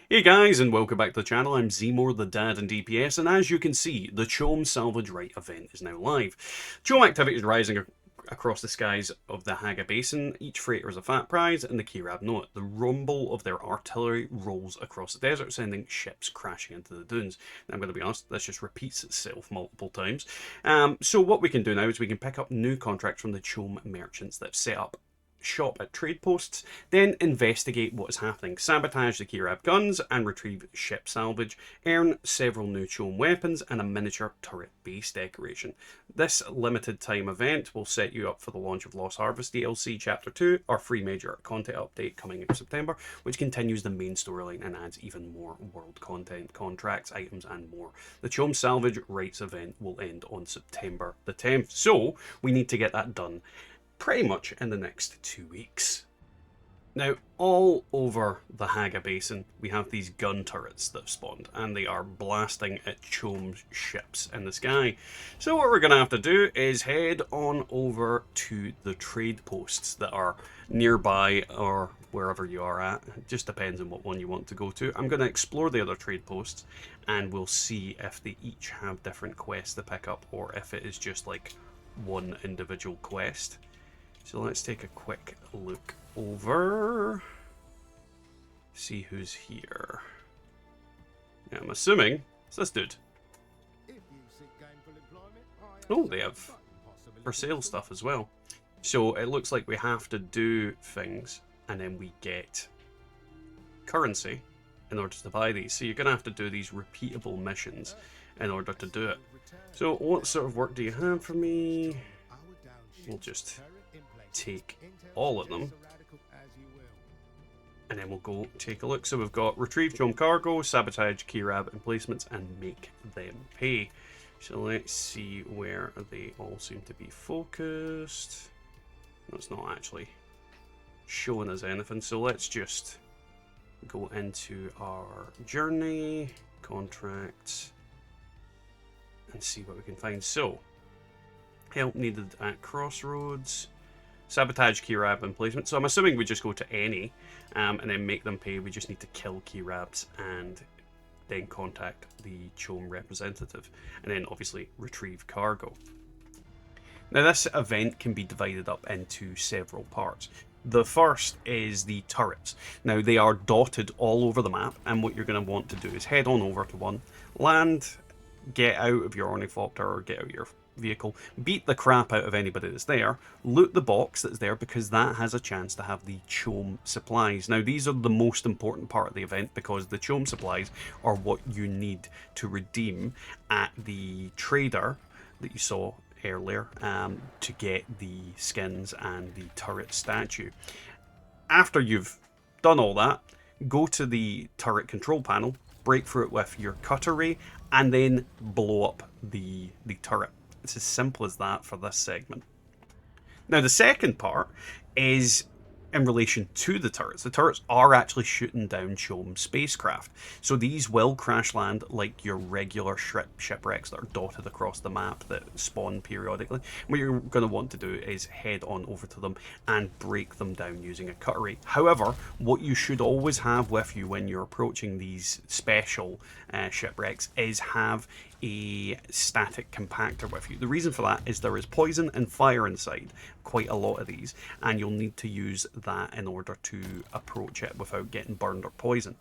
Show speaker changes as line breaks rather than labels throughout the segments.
Hey guys, and welcome back to the channel. I'm Zemore, the dad in DPS, and as you can see, the Choam Salvage Right event is now live. Choam activity is rising across the skies of the Haga Basin. Each freighter is a fat prize, and the Kirab know it. The rumble of their artillery rolls across the desert, sending ships crashing into the dunes. Now, I'm going to be honest, this just repeats itself multiple times. So what we can do now is we can pick up new contracts from the Choam merchants that have set up shop at trade posts, then investigate what is happening, sabotage the Kirab guns and retrieve ship salvage, earn several new Choam weapons and a miniature turret base decoration. This limited time event will set you up for the launch of Lost Harvest DLC Chapter 2, our free major content update coming in September, which continues the main storyline and adds even more world content, contracts, items and more. The Choam Salvage Rights event will end on September the 10th, so we need to get that done pretty much in the next 2 weeks. Now, all over the Haga Basin, we have these gun turrets that have spawned, and they are blasting at Choam's ships in the sky. So what we're going to have to do is head on over to the trade posts that are nearby or wherever you are at. It just depends on what one you want to go to. I'm going to explore the other trade posts, and we'll see if they each have different quests to pick up, or if it is just like one individual quest. So let's take a quick look over, see who's here. Yeah, I'm assuming it's this dude. Oh, they have for sale stuff as well. So it looks like we have to do things and then we get currency in order to buy these. So you're going to have to do these repeatable missions in order to do it. So what sort of work do you have for me? We'll just take all of them and then we'll go take a look. So we've got retrieve Choam cargo, sabotage Kirab emplacements and make them pay. So let's see where they all seem to be focused. That's not actually showing us anything, so let's just go into our journey contracts and see what we can find. So help needed at crossroads, sabotage Kirab emplacement. So I'm assuming we just go to any and then make them pay. We just need to kill Kirabs and then contact the Choam representative and then obviously retrieve cargo. Now this event can be divided up into several parts. The first is the turrets. Now they are dotted all over the map, and what you're going to want to do is head on over to one, land, get out of your ornithopter or get out of your vehicle, beat the crap out of anybody that's there, loot the box that's there because that has a chance to have the Choam supplies. Now these are the most important part of the event because the Choam supplies are what you need to redeem at the trader that you saw earlier to get the skins and the turret statue. After you've done all that, go to the turret control panel, break through it with your cutter ray, and then blow up the turret. It's as simple as that for this segment. Now the second part is in relation to the turrets. The turrets are actually shooting down Choam spacecraft. So these will crash land like your regular shipwrecks that are dotted across the map that spawn periodically. What you're going to want to do is head on over to them and break them down using a cutter ray. However, what you should always have with you when you're approaching these special shipwrecks is have a static compactor with you. The reason for that is there is poison and fire inside quite a lot of these, and you'll need to use that in order to approach it without getting burned or poisoned.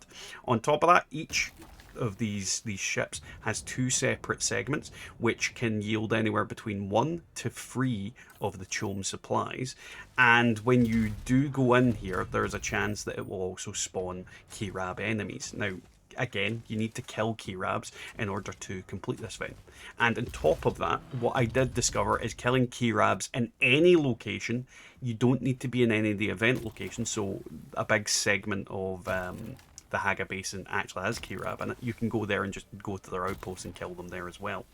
On top of that, each of these ships has two separate segments which can yield anywhere between 1 to 3 of the Choam supplies, and when you do go in here there's a chance that it will also spawn Kirab enemies. Now again, you need to kill Kirabs in order to complete this event. And on top of that, what I did discover is killing Kirabs in any location. You don't need to be in any of the event locations, so a big segment of the Haga Basin actually has Kirab, and you can go there and just go to their outposts and kill them there as well.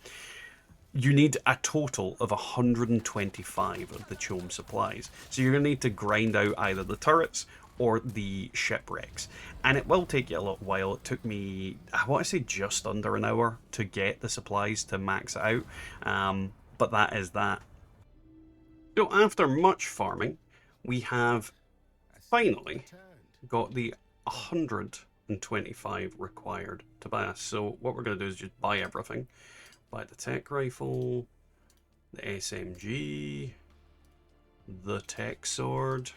You need a total of 125 of the Choam supplies. So you're going to need to grind out either the turrets or the shipwrecks, and it will take you a little while. It took me, I want to say, just under an hour to get the supplies to max it out, but that is that. So after much farming, we have finally got the 100 125 required to buy us. So what we're going to do is just buy everything. Buy the tech rifle, the SMG, the tech sword,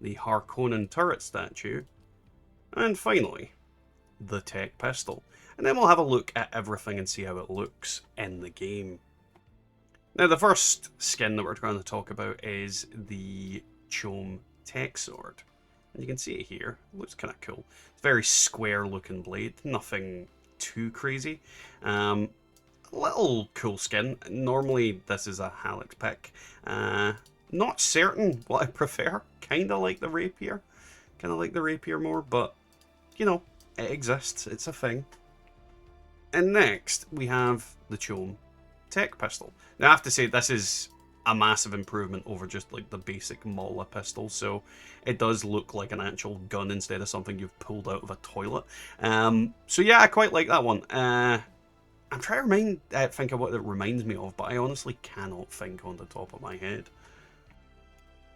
the Harkonnen turret statue, and finally, the tech pistol. And then we'll have a look at everything and see how it looks in the game. Now, the first skin that we're going to talk about is the Choam tech sword. And you can see it here. It looks kind of cool. It's a very square looking blade. Nothing too crazy. A little cool skin. Normally, this is a Hallex pick. Not certain what I prefer. Kind of like the rapier. Kind of like the rapier more, but, you know, it exists. It's a thing. And next, we have the Choam tech pistol. Now, I have to say, this is a massive improvement over just like the basic Mala pistol, so it does look like an actual gun instead of something you've pulled out of a toilet. So yeah, I quite like that one. I'm trying to think of what it reminds me of, but I honestly cannot think on the top of my head.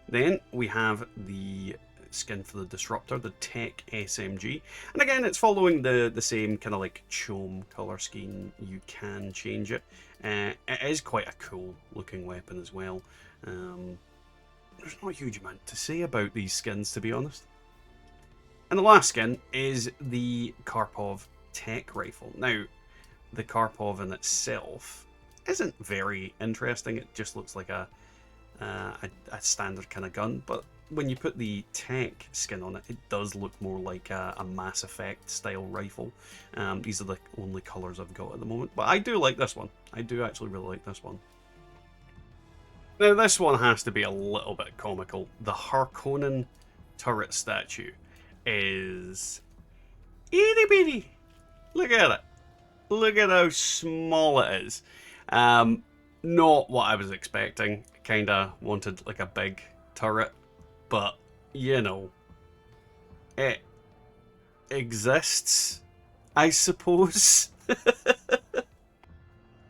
Then we have the skin for the Disruptor, the Tech SMG. And again, it's following the same kind of like Choam colour scheme. You can change it. It is quite a cool looking weapon as well. There's not a huge amount to say about these skins, to be honest. And the last skin is the Karpov Tech Rifle. Now, the Karpov in itself isn't very interesting. It just looks like a standard kind of gun, but when you put the tech skin on it, it does look more like a Mass Effect style rifle. These are the only colours I've got at the moment, but I do like this one. I do actually really like this one. Now this one has to be a little bit comical. The Harkonnen turret statue is itty bitty. Look at it. Look at how small it is. Not what I was expecting. Kinda wanted like a big turret, but you know, it exists, I suppose.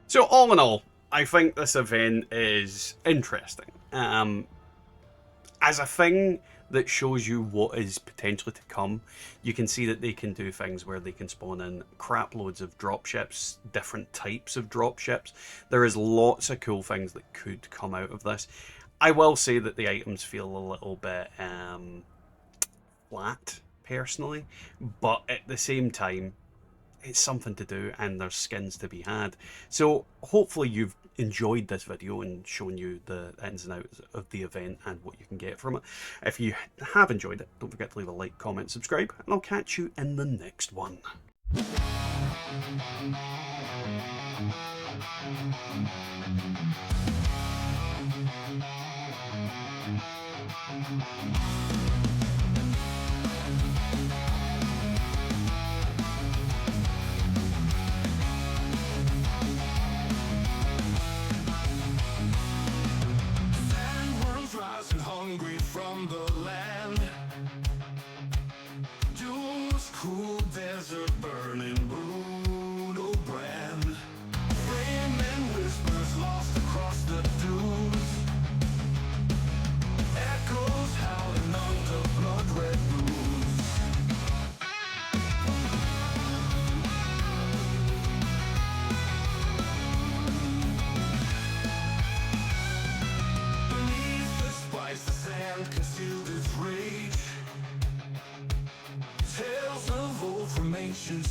So all in all, I think this event is interesting. As a thing that shows you what is potentially to come, you can see that they can do things where they can spawn in crap loads of dropships, different types of dropships. There is lots of cool things that could come out of this. I will say that the items feel a little bit flat, personally, but at the same time, it's something to do and there's skins to be had. So hopefully you've enjoyed this video and shown you the ins and outs of the event and what you can get from it. If you have enjoyed it, don't forget to leave a like, comment, subscribe, and I'll catch you in the next one.